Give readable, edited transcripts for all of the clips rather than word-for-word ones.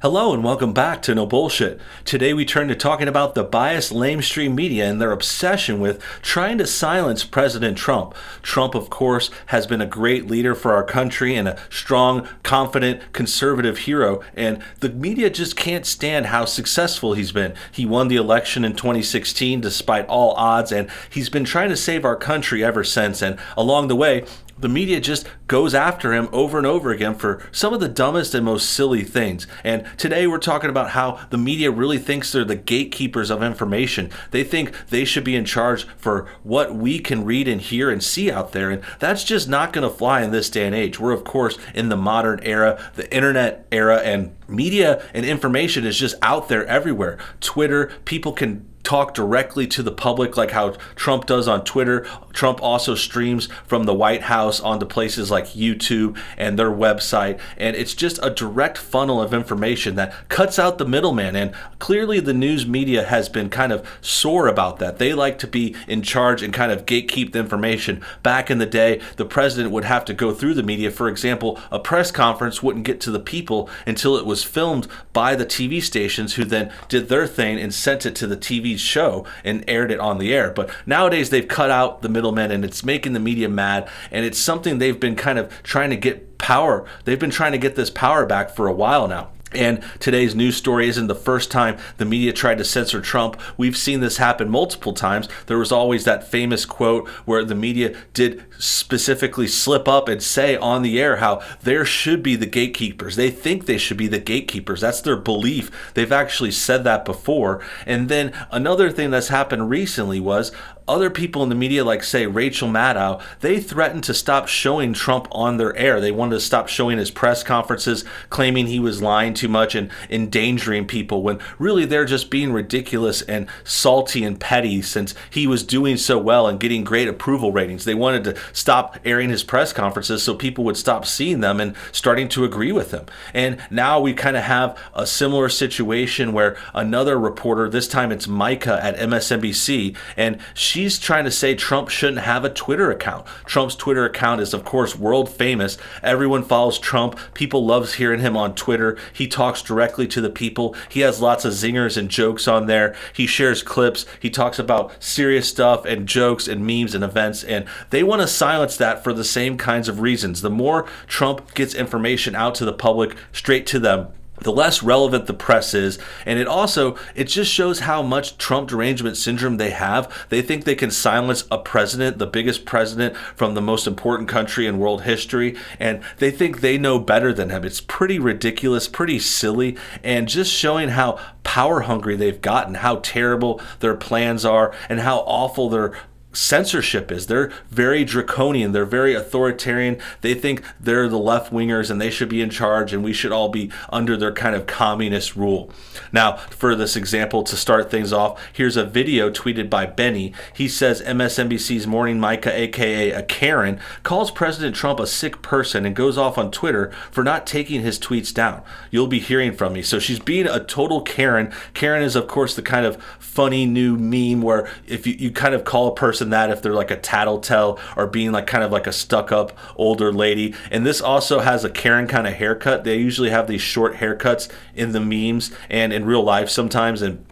Hello and welcome back to No Bullshit. Today we turn to talking about the biased lamestream media and their obsession with trying to silence President Trump. Trump, of course, has been a great leader for our country and a strong, confident, conservative hero, and the media just can't stand how successful he's been. He won the election in 2016 despite all odds, and he's been trying to save our country ever since, and along the way, the media just goes after him over and over again for some of the dumbest and most silly things. And today we're talking about how the media really thinks they're the gatekeepers of information. They think they should be in charge for what we can read and hear and see out there. And that's just not going to fly in this day and age. We're, of course, in the modern era, the internet era, and media and information is just out there everywhere. Twitter, people can talk directly to the public like how Trump does on Twitter. Trump also streams from the White House onto places like YouTube and their website, and it's just a direct funnel of information that cuts out the middleman. And clearly the news media has been kind of sore about that. They like to be in charge and kind of gatekeep the information. Back in the day, the president would have to go through the media. For example, a press conference wouldn't get to the people until it was filmed by the TV stations, who then did their thing and sent it to the TV show and aired it on the air. But nowadays they've cut out the middlemen, and it's making the media mad, and it's something they've been kind of trying to get power. They've been trying to get this power back for a while now. And today's news story isn't the first time the media tried to censor Trump. We've seen this happen multiple times. There was always that famous quote where the media did specifically slip up and say on the air how there should be the gatekeepers. They think they should be the gatekeepers. That's their belief. They've actually said that before. And then another thing that's happened recently was other people in the media, like, say, Rachel Maddow, they threatened to stop showing Trump on their air. They wanted to stop showing his press conferences, claiming he was lying too much and endangering people, when really they're just being ridiculous and salty and petty since he was doing so well and getting great approval ratings. They wanted to stop airing his press conferences so people would stop seeing them and starting to agree with him. And now we kind of have a similar situation where another reporter, this time it's Mika at MSNBC, and she's trying to say Trump shouldn't have a Twitter account. Trump's Twitter account is, of course, world famous. Everyone follows Trump. People loves hearing him on Twitter. He talks directly to the people. He has lots of zingers and jokes on there. He shares clips. He talks about serious stuff and jokes and memes and events, and they want to silence that for the same kinds of reasons. The more Trump gets information out to the public, straight to them, the less relevant the press is. And it just shows how much Trump derangement syndrome they have. They think they can silence a president, the biggest president from the most important country in world history, and they think they know better than him. It's pretty ridiculous, pretty silly, and just showing how power hungry they've gotten, how terrible their plans are, and how awful their censorship is. They're very draconian. They're very authoritarian. They think they're the left wingers and they should be in charge, and we should all be under their kind of communist rule. Now, for this example, to start things off, here's a video tweeted by Benny. He says MSNBC's Morning Mika, aka a Karen, calls President Trump a sick person and goes off on Twitter for not taking his tweets down. You'll be hearing from me. So she's being a total Karen. Karen is, of course, the kind of funny new meme where if you kind of call a person that if they're like a tattletale or being like kind of like a stuck-up older lady. And this also has a Karen kind of haircut. They usually have these short haircuts in the memes and in real life sometimes, and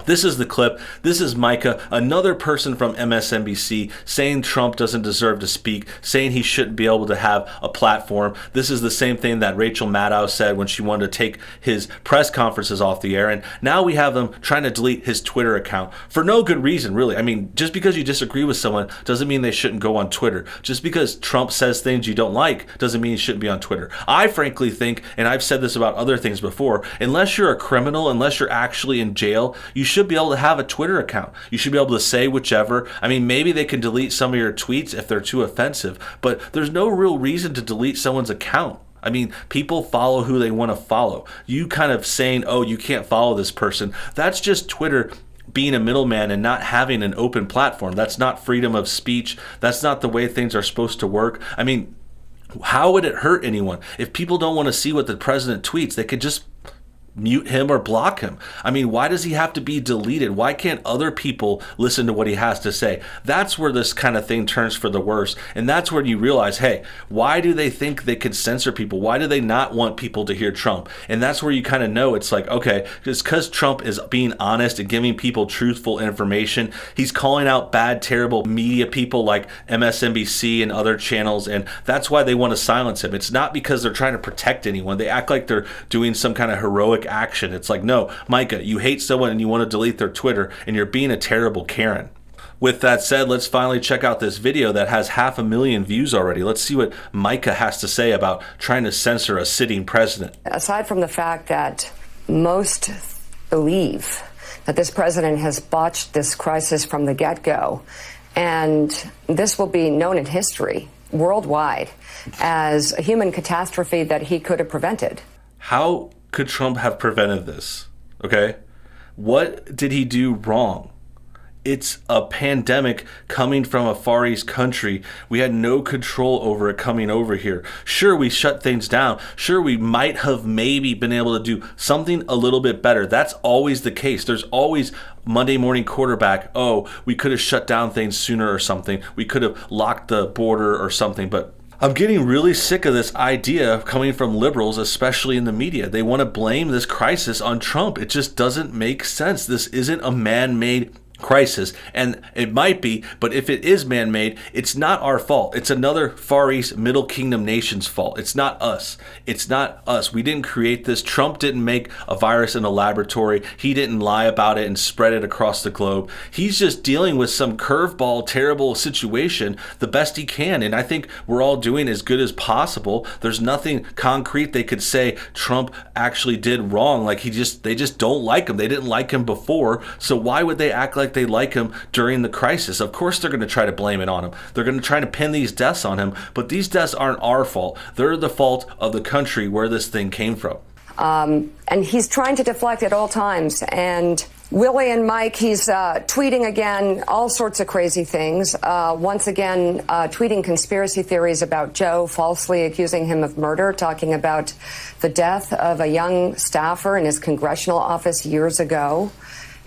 this is the clip. This is Mika, another person from MSNBC, saying Trump doesn't deserve to speak, saying he shouldn't be able to have a platform. This is the same thing that Rachel Maddow said when she wanted to take his press conferences off the air. And now we have them trying to delete his Twitter account for no good reason, really. I mean, just because you disagree with someone doesn't mean they shouldn't go on Twitter. Just because Trump says things you don't like doesn't mean he shouldn't be on Twitter. I frankly think, and I've said this about other things before, unless you're a criminal, unless you're actually in jail, you should be able to have a Twitter account. You should be able to say whichever. I mean, maybe they can delete some of your tweets if they're too offensive, but there's no real reason to delete someone's account. I mean, people follow who they want to follow. You kind of saying, oh, you can't follow this person, that's just Twitter being a middleman and not having an open platform. That's not freedom of speech. That's not the way things are supposed to work. I mean, how would it hurt anyone? If people don't want to see what the president tweets, they could just mute him or block him. I mean, why does he have to be deleted? Why can't other people listen to what he has to say? That's where this kind of thing turns for the worse. And that's when you realize, hey, why do they think they can censor people? Why do they not want people to hear Trump? And that's where you kind of know it's like, okay, it's because Trump is being honest and giving people truthful information. He's calling out bad, terrible media people like MSNBC and other channels, and that's why they want to silence him. It's not because they're trying to protect anyone. They act like they're doing some kind of heroic action. It's like, no, Micah, you hate someone and you want to delete their Twitter, and you're being a terrible Karen. With that said, let's finally check out this video that has 500,000 views already. Let's see what Micah has to say about trying to censor a sitting president. Aside from the fact that most believe that this president has botched this crisis from the get-go, and this will be known in history worldwide as a human catastrophe that he could have prevented. How could Trump have prevented this? Okay? What did he do wrong? It's a pandemic coming from a Far East country. We had no control over it coming over here. Sure, we shut things down. Sure, we might have maybe been able to do something a little bit better. That's always the case. There's always Monday morning quarterback. Oh, we could have shut down things sooner or something. We could have locked the border or something. But I'm getting really sick of this idea coming from liberals, especially in the media. They want to blame this crisis on Trump. It just doesn't make sense. This isn't a man-made crisis, and it might be, but if it is man-made, it's not our fault. It's another Far East Middle Kingdom nation's fault. It's not us. It's not us. We didn't create this. Trump didn't make a virus in a laboratory. He didn't lie about it and spread it across the globe. He's just dealing with some curveball, terrible situation the best he can, and I think we're all doing as good as possible. There's nothing concrete they could say Trump actually did wrong. Like they just don't like him. They didn't like him before, so why would they act like they like him during the crisis? Of course they're going to try to blame it on him. They're going to try to pin these deaths on him, but these deaths aren't our fault. They're the fault of the country where this thing came from. And he's trying to deflect at all times. And Willie and Mike, he's tweeting again all sorts of crazy things. Once again, tweeting conspiracy theories about Joe, falsely accusing him of murder, talking about the death of a young staffer in his congressional office years ago,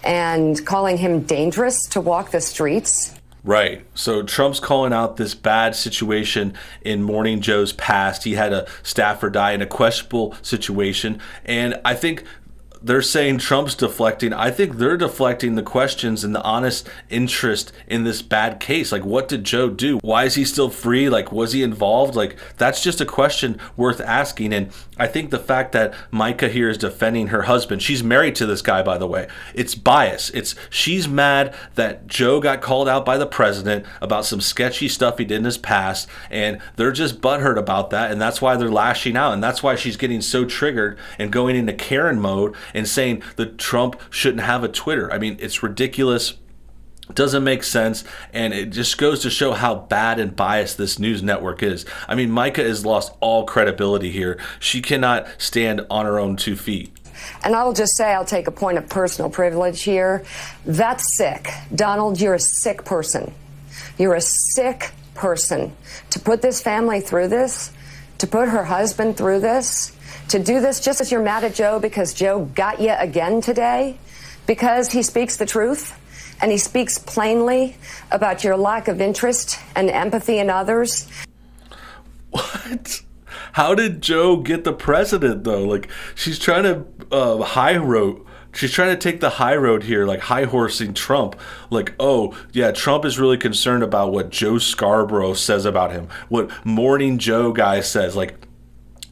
and calling him dangerous to walk the streets. Right. So Trump's calling out this bad situation in Morning Joe's past. He had a staffer die in a questionable situation. And I think they're saying Trump's deflecting. I think they're deflecting the questions and the honest interest in this bad case. Like, what did Joe do? Why is he still free? Like, was he involved? Like, that's just a question worth asking. And I think the fact that Micah here is defending her husband, she's married to this guy, by the way, it's bias. She's mad that Joe got called out by the president about some sketchy stuff he did in his past, and they're just butthurt about that, and that's why they're lashing out, and that's why she's getting so triggered and going into Karen mode and saying that Trump shouldn't have a Twitter. I mean, it's ridiculous. Doesn't make sense, and it just goes to show how bad and biased this news network is. I mean, Micah has lost all credibility here. She cannot stand on her own 2 feet. And I will just say, I'll take a point of personal privilege here. That's sick. Donald, you're a sick person. You're a sick person. To put this family through this, to put her husband through this, to do this just as you're mad at Joe because Joe got you again today, because he speaks the truth and he speaks plainly about your lack of interest and empathy in others. What? How did Joe get the president, though? Like, she's trying to she's trying to take the high road here, like high-horsing Trump. Like, oh, yeah, Trump is really concerned about what Joe Scarborough says about him, what Morning Joe guy says. Like,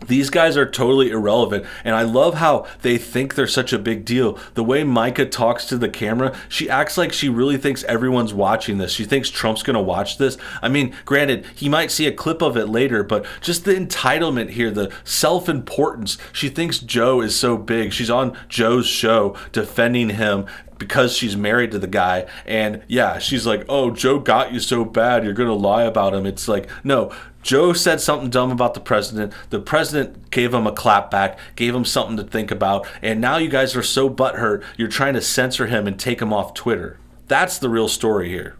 these guys are totally irrelevant, and I love how they think they're such a big deal. The way Micah talks to the camera, she acts like she really thinks everyone's watching this. She thinks Trump's going to watch this. I mean, granted, he might see a clip of it later, but just the entitlement here, the self-importance. She thinks Joe is so big. She's on Joe's show defending him because she's married to the guy, and yeah, she's like, oh, Joe got you so bad, you're going to lie about him. It's like, no, Joe said something dumb about the president. The president gave him a clap back, gave him something to think about, and now you guys are so butthurt, you're trying to censor him and take him off Twitter. That's the real story here.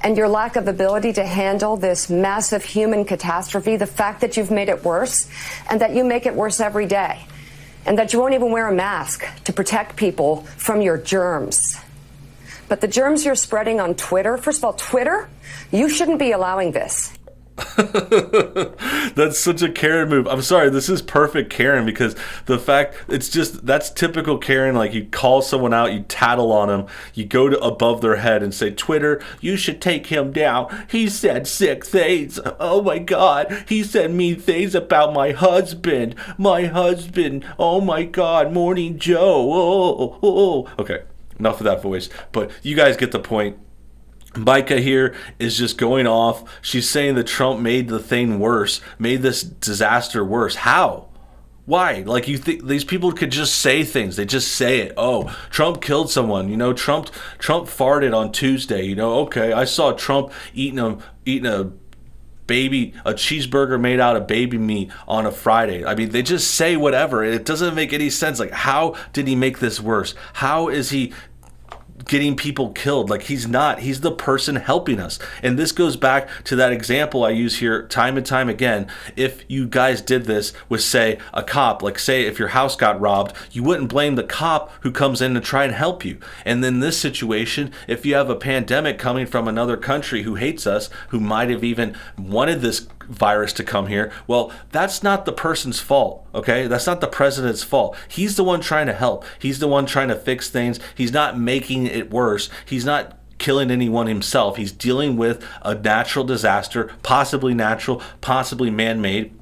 And your lack of ability to handle this massive human catastrophe, the fact that you've made it worse, and that you make it worse every day. and that you won't even wear a mask to protect people from your germs. But the germs you're spreading on Twitter, first of all, Twitter, you shouldn't be allowing this. That's such a Karen move. I'm sorry, this is perfect Karen, because the fact, it's just, that's typical Karen. Like, you call someone out, you tattle on them, you go to above their head and say, Twitter, you should take him down. He said sick things. Oh my God, he said mean things about my husband. Oh my God, Morning Joe. Okay, enough of that voice, but you guys get the point. Mika here is just going off. She's saying that Trump made the thing worse, made this disaster worse. How? Why? Like, you think these people could just say things? They just say it. Oh, Trump killed someone. You know, Trump farted on Tuesday. You know, okay, I saw Trump eating a cheeseburger made out of baby meat on a Friday. I mean, they just say whatever. It doesn't make any sense. Like, how did he make this worse? How is he getting people killed? Like, he's not. He's the person helping us. And this goes back to that example I use here time and time again. If you guys did this with, say, a cop, like, say if your house got robbed, you wouldn't blame the cop who comes in to try and help you. And then this situation, if you have a pandemic coming from another country who hates us, who might have even wanted this virus to come here, well, that's not the person's fault, okay? That's not the president's fault. He's the one trying to help. He's the one trying to fix things. He's not making it worse. He's not killing anyone himself. He's dealing with a natural disaster, possibly natural, possibly man-made.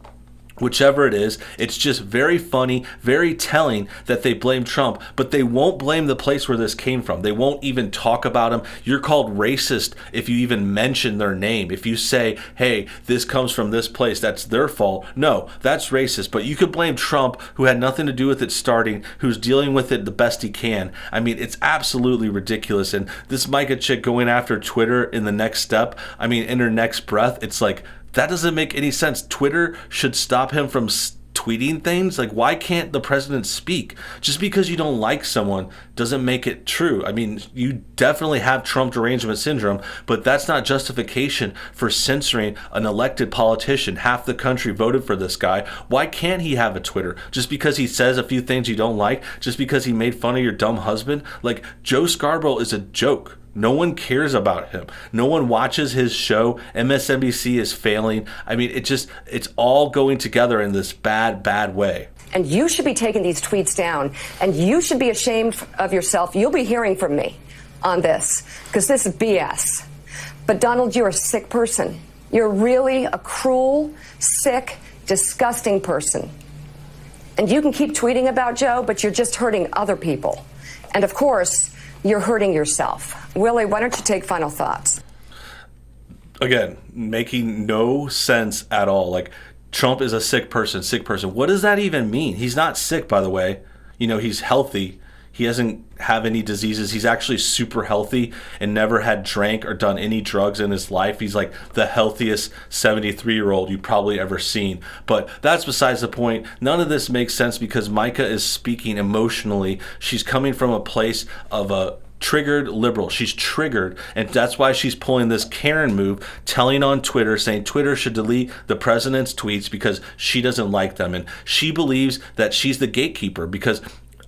Whichever it is, it's just very funny, very telling that they blame Trump, but they won't blame the place where this came from. They won't even talk about him. You're called racist if you even mention their name. If you say, hey, this comes from this place, that's their fault. No, that's racist. But you could blame Trump, who had nothing to do with it starting, who's dealing with it the best he can. I mean, it's absolutely ridiculous. And this Mika chick going after Twitter in the next step, I mean, in her next breath, it's like, that doesn't make any sense. Twitter should stop him from tweeting things. Like, why can't the president speak? Just because you don't like someone doesn't make it true. I mean, you definitely have Trump derangement syndrome, but that's not justification for censoring an elected politician. Half the country voted for this guy. Why can't he have a Twitter? Just because he says a few things you don't like? Just because he made fun of your dumb husband? Like, Joe Scarborough is a joke. No one cares about him. No one watches his show. MSNBC is failing. I mean, it's all going together in this bad way. And you should be taking these tweets down, and you should be ashamed of yourself. You'll be hearing from me on this, because this is BS. But Donald, you're a sick person. You're really a cruel, sick, disgusting person. And you can keep tweeting about Joe, but you're just hurting other people. And of course, you're hurting yourself. Willie, why don't you take final thoughts? Again, making no sense at all. Like, Trump is a sick person. What does that even mean? He's not sick, by the way. You know, he's healthy. He doesn't have any diseases. He's actually super healthy and never had drank or done any drugs in his life. He's like the healthiest 73-year-old you've probably ever seen. But that's besides the point. None of this makes sense because Mika is speaking emotionally. She's coming from a place of a triggered liberal. She's triggered, and that's why she's pulling this Karen move, telling on Twitter, saying Twitter should delete the president's tweets because she doesn't like them. And she believes that she's the gatekeeper, because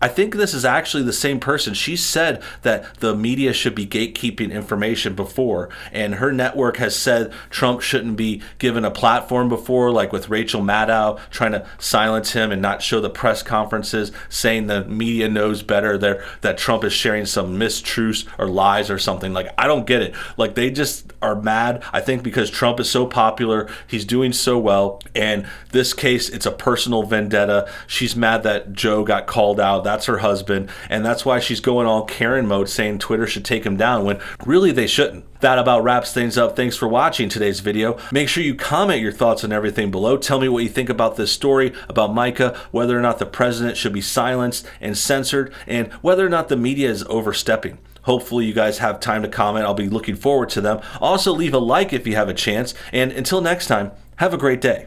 I think this is actually the same person. She said that the media should be gatekeeping information before, and her network has said Trump shouldn't be given a platform before, like with Rachel Maddow trying to silence him and not show the press conferences, saying the media knows better there, that Trump is sharing some mistruths or lies or something. Like, I don't get it. Like, they just are mad, I think, because Trump is so popular, he's doing so well, and this case, it's a personal vendetta. She's mad that Joe got called out. That's her husband, and that's why she's going all Karen mode, saying Twitter should take him down, when really they shouldn't. That about wraps things up. Thanks for watching today's video. Make sure you comment your thoughts on everything below. Tell me what you think about this story, about Mika, whether or not the president should be silenced and censored, and whether or not the media is overstepping. Hopefully you guys have time to comment. I'll be looking forward to them. Also, leave a like if you have a chance, and until next time, have a great day.